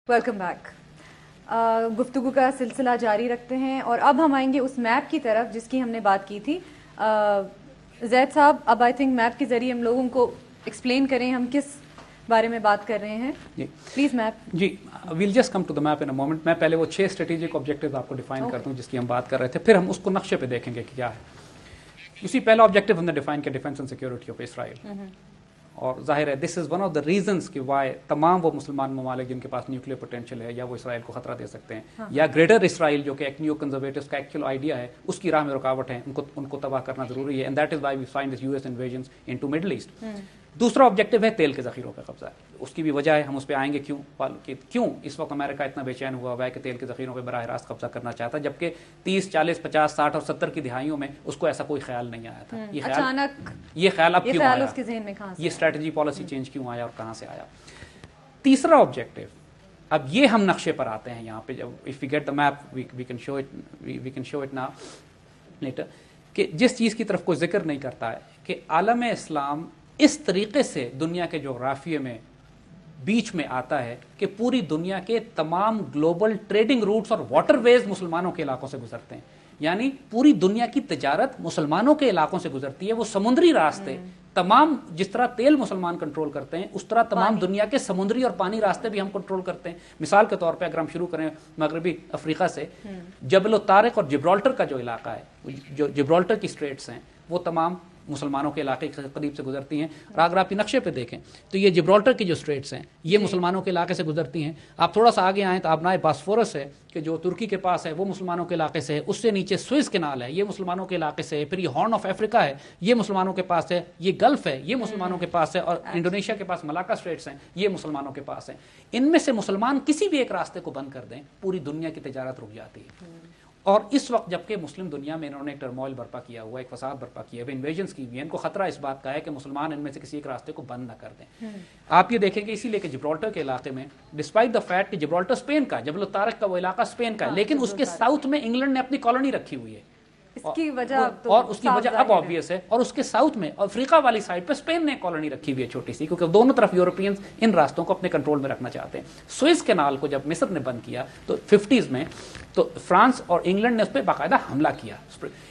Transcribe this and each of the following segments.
Welcome back. گفتگو کا سلسلہ جاری رکھتے ہیں اور اب ہم آئیں گے اس میپ کی طرف جس کی ہم نے بات کی تھی. زید صاحب اب آئی تھنک میپ کے ذریعے ہم لوگوں کو ایکسپلین کریں ہم کس بارے میں بات کر رہے ہیں. Please map. جی well just come to the map in a moment. میں پہلے وہ 6 اسٹریٹجک آبجیکٹیوز آپ کو ڈیفائن کرتا ہوں جس کی ہم بات کر رہے تھے, پھر ہم اس کو نقشے پہ دیکھیں گے کہ کیا ہے. اسی پہلا آبجیکٹیو ہم نے ڈیفائن کیا defence and security of Israel, اور ظاہر ہے this is one of the reasons کہ وائی تمام وہ مسلمان ممالک جن کے پاس نیوکلیر پوٹینشیل ہے یا وہ اسرائیل کو خطرہ دے سکتے ہیں یا گریٹر اسرائیل جو کہ ایک نیو کنزرویٹوز کا ایکچوئل آئیڈیا ہے اس کی راہ میں رکاوٹ ہے, ان کو تباہ کرنا ضروری ہے. And that is why we find this US invasions into middle east. دوسرا آبجیکٹیو ہے تیل کے ذخیروں کا قبضہ. اس کی بھی وجہ ہے, ہم اس پہ آئیں گے کیوں اس وقت امریکہ اتنا بے چین ہوا ہے کہ تیل کے ذخیروں پہ براہ راست قبضہ کرنا چاہتا ہے, جبکہ 30 40 50 60 اور 70 کی دہائیوں میں اس کو ایسا کوئی خیال نہیں آیا تھا. یہ خیال اب کیوں آیا, یہ اسٹریٹجی پالیسی چینج کیوں آیا اور کہاں سے آیا. تیسرا آبجیکٹیو, اب یہ ہم نقشے پر آتے ہیں یہاں پہ, جب if we get the map we can show it now later, کہ جس چیز کی طرف کوئی ذکر نہیں کرتا ہے کہ عالم اسلام اس طریقے سے دنیا کے جغرافیے میں بیچ میں آتا ہے کہ پوری دنیا کے تمام گلوبل ٹریڈنگ روٹس اور واٹر ویز مسلمانوں کے علاقوں سے گزرتے ہیں. یعنی پوری دنیا کی تجارت مسلمانوں کے علاقوں سے گزرتی ہے. وہ سمندری راستے تمام, جس طرح تیل مسلمان کنٹرول کرتے ہیں اس طرح تمام دنیا کے سمندری اور پانی راستے بھی ہم کنٹرول کرتے ہیں. مثال کے طور پہ اگر ہم شروع کریں مغربی افریقہ سے, جبل الطارق اور جبرالٹر کا جو علاقہ ہے, جو جبرالٹر کی اسٹریٹس ہیں, وہ تمام مسلمانوں کے علاقے کے قریب سے گزرتی ہیں. اور اگر آپ نقشے پہ دیکھیں تو یہ جبرالٹر کی جو اسٹریٹس ہیں یہ مسلمانوں کے علاقے سے گزرتی ہیں. آپ تھوڑا سا آگے آئیں تو آبنائے باسفورس ہے کہ جو ترکی کے پاس ہے وہ مسلمانوں کے علاقے سے ہے. اس سے نیچے سوئز کینال ہے, یہ مسلمانوں کے علاقے سے ہے. پھر یہ ہارن آف افریقہ ہے, یہ مسلمانوں کے پاس ہے. یہ گلف ہے, یہ مسلمانوں کے پاس ہے. اور انڈونیشیا کے پاس ملاکا اسٹریٹس ہیں, یہ مسلمانوں کے پاس ہیں. ان میں سے مسلمان کسی بھی ایک راستے کو بند کر دیں پوری دنیا کی تجارت رک جاتی ہے. اور اس وقت جبکہ مسلم دنیا میں انہوں نے ایک ٹرموائل برپا کیا ہوا ہے, ایک فساد برپا کیا ہوا ہے, انویژنز کی ہوئی ہیں, ان کو خطرہ اس بات کا ہے کہ مسلمان ان میں سے کسی ایک راستے کو بند نہ کر دیں. آپ یہ دیکھیں گے اسی لیے کہ جبرالٹر کے علاقے میں ڈسپائٹ دا فیکٹ کہ جبرالٹر اسپین کا, جبل الطارق کا وہ علاقہ اسپین کا ہے, لیکن اس کے ساؤتھ میں انگلینڈ نے اپنی کالونی رکھی ہوئی ہے. اس کی وجہ اب آبویس ہے. اور اس کے ساؤتھ میں افریقہ والی سائڈ پہ اسپین نے کالونی رکھی ہوئی ہے چھوٹی سی, کیونکہ دونوں طرف یورپینز ان راستوں کو اپنے کنٹرول میں رکھنا چاہتے ہیں. سوئز کینال کو جب مصر نے بند کیا تو 50s میں, تو فرانس اور انگلینڈ نے اس پہ باقاعدہ حملہ کیا.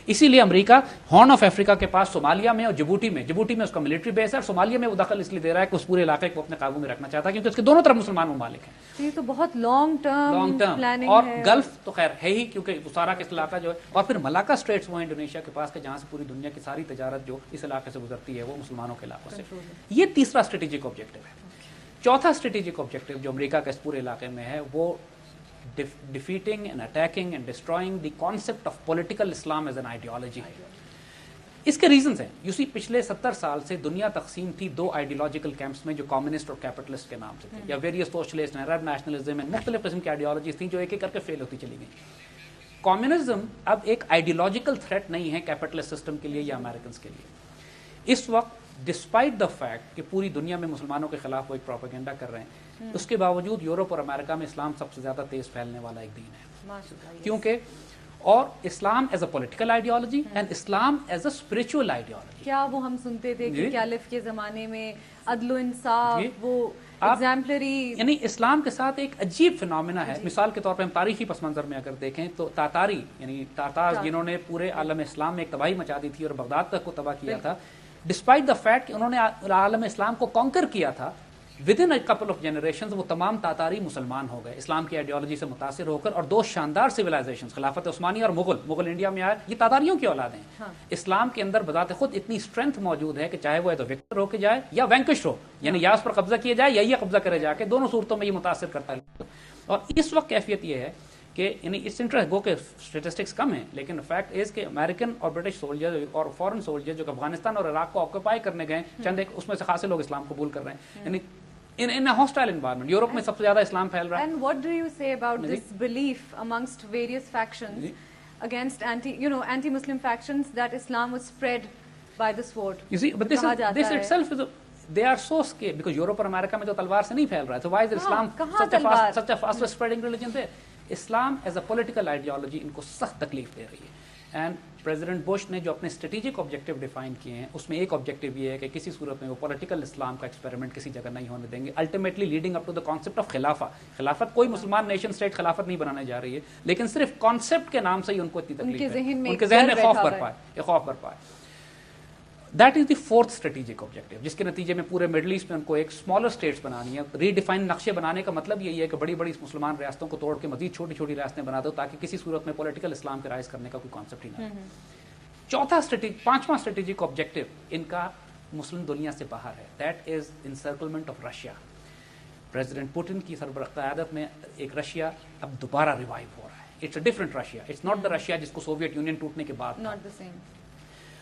اسی لیے امریکہ ہارن آف افریقہ کے پاس صومالیہ میں اور جبوٹی میں اس کا ملٹری بیس ہے, اور صومالیہ میں وہ دخل اس لیے دے رہا ہے کہ اس پورے علاقے کو اپنے قابو میں رکھنا چاہتا ہے کیونکہ اس کے دونوں طرف مسلمان ممالک ہیں. یہ تو بہت لانگ ٹرم اور گلف تو خیر ہے ہی کیونکہ سارا کا علاقہ جو ہے, اور پھر ملاکا اسٹریٹس وہ انڈونیشیا کے پاس کہ جہاں سے پوری دنیا کی ساری تجارت جو اس علاقے سے گزرتی ہے وہ مسلمانوں کے علاقوں سے. یہ تیسرا اسٹریٹجک آبجیکٹیو ہے. چوتھا اسٹریٹجک آبجیکٹیو جو امریکہ کا اس پورے علاقے میں ہے وہ defeating and attacking and destroying the concept of political Islam as an ideology. اس کے ریزنز ہیں. یو سی پچھلے 70 سال سے دنیا تقسیم تھی 2 آئیڈیولوجیکل کیمپس میں جو کمیونسٹ اور کیپٹلسٹ کے نام سے تھے, یا ویریس سوشلسٹ, عرب نیشنلزم, مختلف قسم کی آئیڈیالوجیز تھیں جو ایک ایک کر کے فیل ہوتی چلی گئیں. کمیونزم اب ایک آئیڈیولوجیکل تھریٹ نہیں ہے کیپٹلسٹ سسٹم کے لیے یا امریکنز کے لیے. اس وقت ڈسپائٹ دا فیکٹ کہ پوری دنیا میں مسلمانوں کے خلاف وہ ایک پروپیگنڈا کر رہے ہیں, اس کے باوجود یورپ اور امریکہ میں اسلام سب سے زیادہ تیز پھیلنے والا ایک دین ہے. کیونکہ اور اسلام as a political ideology and اسلام ایز اے اسپرچل آئیڈیالوجی. کیا وہ ہم سنتے تھے کہ کیلف کے زمانے میں عدل و انصاف, وہ ایگزامپلری, یعنی اسلام کے ساتھ ایک عجیب فینومینا ہے. مثال کے طور پہ ہم تاریخی پس منظر میں اگر دیکھیں تو تاتاری, یعنی تاتار جنہوں نے پورے عالم اسلام میں ایک تباہی مچا دی تھی اور بغداد تک کو تباہ کیا تھا, ڈسپائٹ دا فیکٹ کہ انہوں نے عالم اسلام کو کانکر کیا تھا, with in couple of generations وہ تمام تاتاری مسلمان ہو گئے اسلام کی آئیڈیالوجی سے متاثر ہو کر, اور 2 شاندار سویلائزیشن خلافت عثمانیہ اور مغل انڈیا میں آئے. یہ تاتاریوں کی اولاد ہیں. اسلام کے اندر بذات خود اتنی اسٹرینتھ موجود ہے کہ چاہے وہ وکٹر ہو کے جائے یا وینکش ہو, یعنی یا اس پر قبضہ کیا جائے یا یہ قبضہ کرے جا کے, دونوں صورتوں میں یہ متاثر کرتا ہے. اور اس وقت کیفیت یہ ہے کہ یعنی اس انٹرسٹ گو کے اسٹیٹسٹکس کم ہیں, لیکن فیکٹ از کہ امریکن اور برٹش سولجر اور فورن سولجر جو افغانستان اور عراق کو آکوپائی کرنے گئے, چند ایک اس میں سے خاصے لوگ اسلام قبول کر رہے ہیں. یعنی in a hostile environment, Europe میں سب سے زیادہ اسلام پھیل رہا ہے. And what do you say about this belief amongst various factions against anti-Muslim factions that Islam was spread by the sword? You see, but this itself is they are so scared because Europe اور امریکہ میں تو تلوار سے نہیں پھیل رہا ہے. So why is Islam such a fast spreading religion there? اسلام ایز اے پولیٹیکل آئیڈیالوجی ان کو سخت تکلیف دے رہی ہے. اینڈ پریزیڈنٹ بش نے جو اپنے اسٹریٹجک آبجیکٹو ڈیفائن کیے ہیں اس میں ایک آبجیکٹو یہ ہے کہ کسی صورت میں وہ پولیٹیکل اسلام کا ایکسپیریمنٹ کسی جگہ نہیں ہونے دیں گے, ultimately leading up to the concept of خلافت کوئی مسلمان نیشن اسٹیٹ خلافت نہیں بنانے جا رہی ہے, لیکن صرف کانسیپٹ کے نام سے ہی ان کو اتنی تکلیف ہے, ان کے ذہن میں خوف برپائے. That is the fourth strategic objective, جس کے نتیجے میں پورے مڈل ایسٹ میں ان کو ایک اسمالر اسٹیٹس بنانی ہے. ری ڈیفائن نقشے بنانے کا مطلب یہی ہے کہ بڑی بڑی مسلمان ریاستوں کو توڑ کے مزید چھوٹی چھوٹی ریاستیں بنا دو تاکہ کسی صورت میں پولیٹیکل اسلام کے رائز کرنے کا کوئی کانسیپٹ ہی نہ ہو. پانچواں اسٹریٹجک آبجیکٹو ان کا مسلم دنیا سے باہر ہے, that is encirclement of Russia. President Putin کی سربراہ قیادت میں ایک رشیا اب دوبارہ ریوائیو ہو رہا ہے. It's a different Russia, it's not the Russia جس کو سوویت یونین ٹوٹنے کے بعد.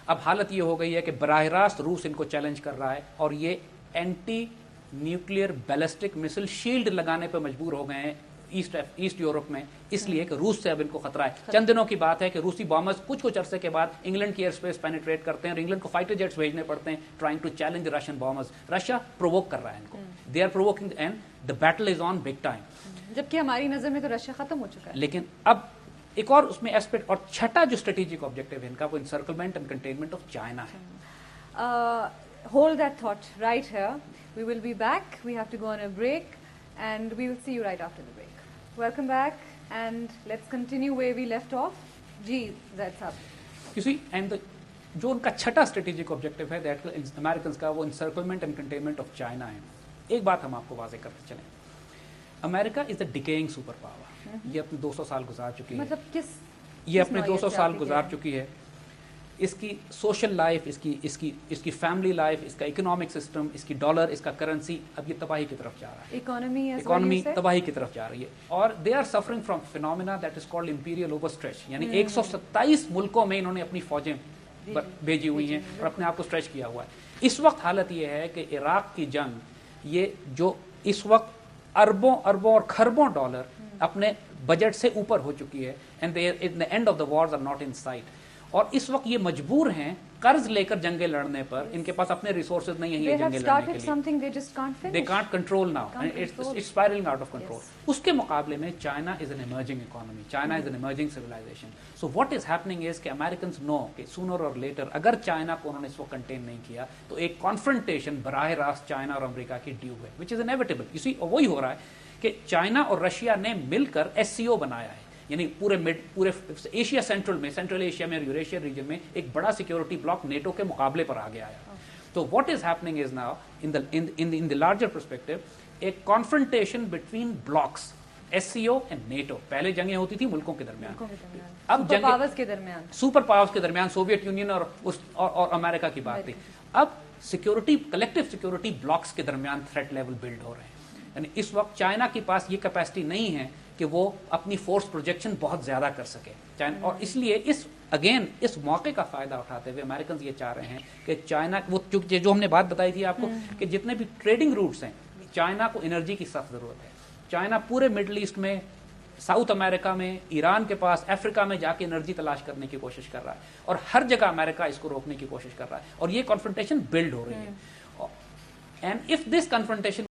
اب حالت یہ ہو گئی ہے کہ براہ راست روس ان کو چیلنج کر رہا ہے اور یہ اینٹی نیوکلیئر بیلسٹک مسل شیلڈ لگانے پہ مجبور ہو گئے ہیں ایسٹ یورپ میں, اس لیے کہ روس سے اب ان کو خطرہ ہے. چند دنوں کی بات ہے کہ روسی بامبرز کچھ عرصے کے بعد انگلینڈ کی ایئر اسپیس پینیٹریٹ کرتے ہیں اور انگلینڈ کو فائٹر جیٹس بھیجنے پڑتے ہیں trying to challenge Russian bombers. Russia provoke کر رہا ہے ان کو, they are provoking and the battle is on big time. جبکہ ہماری نظر میں تو رشیا ختم ہو چکا ہے. لیکن اب ایک اور اس میں ایسپیکٹ, اور چھٹا جو اسٹریٹجک آبجیکٹو ہے ان کا وہ انسرکلمنٹ اینڈ کنٹینمنٹ آف چائنا ہے. Hold that thought right here. We will be back. We have to go on a break and we will see you right after the break. Welcome back and let's continue where we left off. Ji, that's up. You see, and جو ان کا چھٹا strategic objective ہے that Americans کا, وہ انسرکلمنٹ and containment of China ہے. ایک بات ہم آپ کو واضح کرتے چلیں, امریکہ از اے ڈیکیئنگ سپر پاور. یہ اپنے 200 سال گزار چکی ہے. مطلب یہ اپنے 200 سال گزار چکی ہے. اس کی سوشل لائف, اس کی فیملی لائف, اس کا اکنامک سسٹم, اس کی ڈالر, اس کا کرنسی, اب یہ تباہی کی طرف جا رہا ہے. اکانومی تباہی کی طرف جا رہی ہے اور they are suffering from phenomena that is called imperial overstretch. یعنی 127 ملکوں میں انہوں نے اپنی فوجیں بھیجی ہوئی ہیں اور اپنے آپ کو اسٹریچ کیا ہوا ہے. اس وقت حالت یہ ہے کہ عراق کی جنگ, یہ جو اس وقت اربوں اور کھربوں ڈالر اپنے بجٹ سے اوپر ہو چکی ہے, and the end of the wars are not in sight. اور اس وقت یہ مجبور ہیں قرض لے کر جنگیں لڑنے پر, ان کے پاس اپنے ریسورسز نہیں ہیں یہ جنگیں لڑنے کے لیے. They can't control now. It's spiraling out of control. اس کے مقابلے میں China is an emerging economy. China is an emerging civilization. So what is happening is کہ Americans know کہ sooner or later اگر چائنا کو انہوں نے اس وقت کنٹین نہیں کیا تو ایک کانفرنٹیشن براہ راست چائنا اور امریکہ کی ڈیو ہے, which is inevitable. You see, وہی ہو رہا ہے کہ چائنا اور رشیا نے مل کر SCO بنایا ہے, یعنی پورے ایشیا سینٹرل میں, سینٹرل ایشیا میں اور یوریشیا ریجن میں ایک بڑا سیکورٹی بلاک نیٹو کے مقابلے پر آ گیا ہے. تو what is happening is now in the larger perspective ایک confrontation between blocs SCO and NATO. پہلے جنگیں ہوتی تھی ملکوں کے درمیان, اب سپر پاورز کے درمیان, سوویت یونین اور امریکہ کی بات تھی. اب سیکورٹی, کلیکٹو سیکورٹی بلاکس کے درمیان تھریٹ لیول بلڈ ہو رہے ہیں. یعنی اس وقت چائنا کے پاس یہ کیپیسٹی نہیں ہے کہ وہ اپنی فورس پروجیکشن بہت زیادہ کر سکے, اور اس لیے اس موقع کا فائدہ اٹھاتے ہوئے امریکنز یہ چاہ رہے ہیں کہ چائنا, وہ جو ہم نے بات بتائی تھی آپ کو کہ جتنے بھی ٹریڈنگ روٹس ہیں, چائنا کو انرجی کی سخت ضرورت ہے. چائنا پورے مڈل ایسٹ میں, ساؤتھ امریکہ میں, ایران کے پاس, افریقہ میں جا کے انرجی تلاش کرنے کی کوشش کر رہا ہے, اور ہر جگہ امریکہ اس کو روکنے کی کوشش کر رہا ہے, اور یہ کانفرنٹیشن بلڈ ہو رہی ہے. And if this confrontation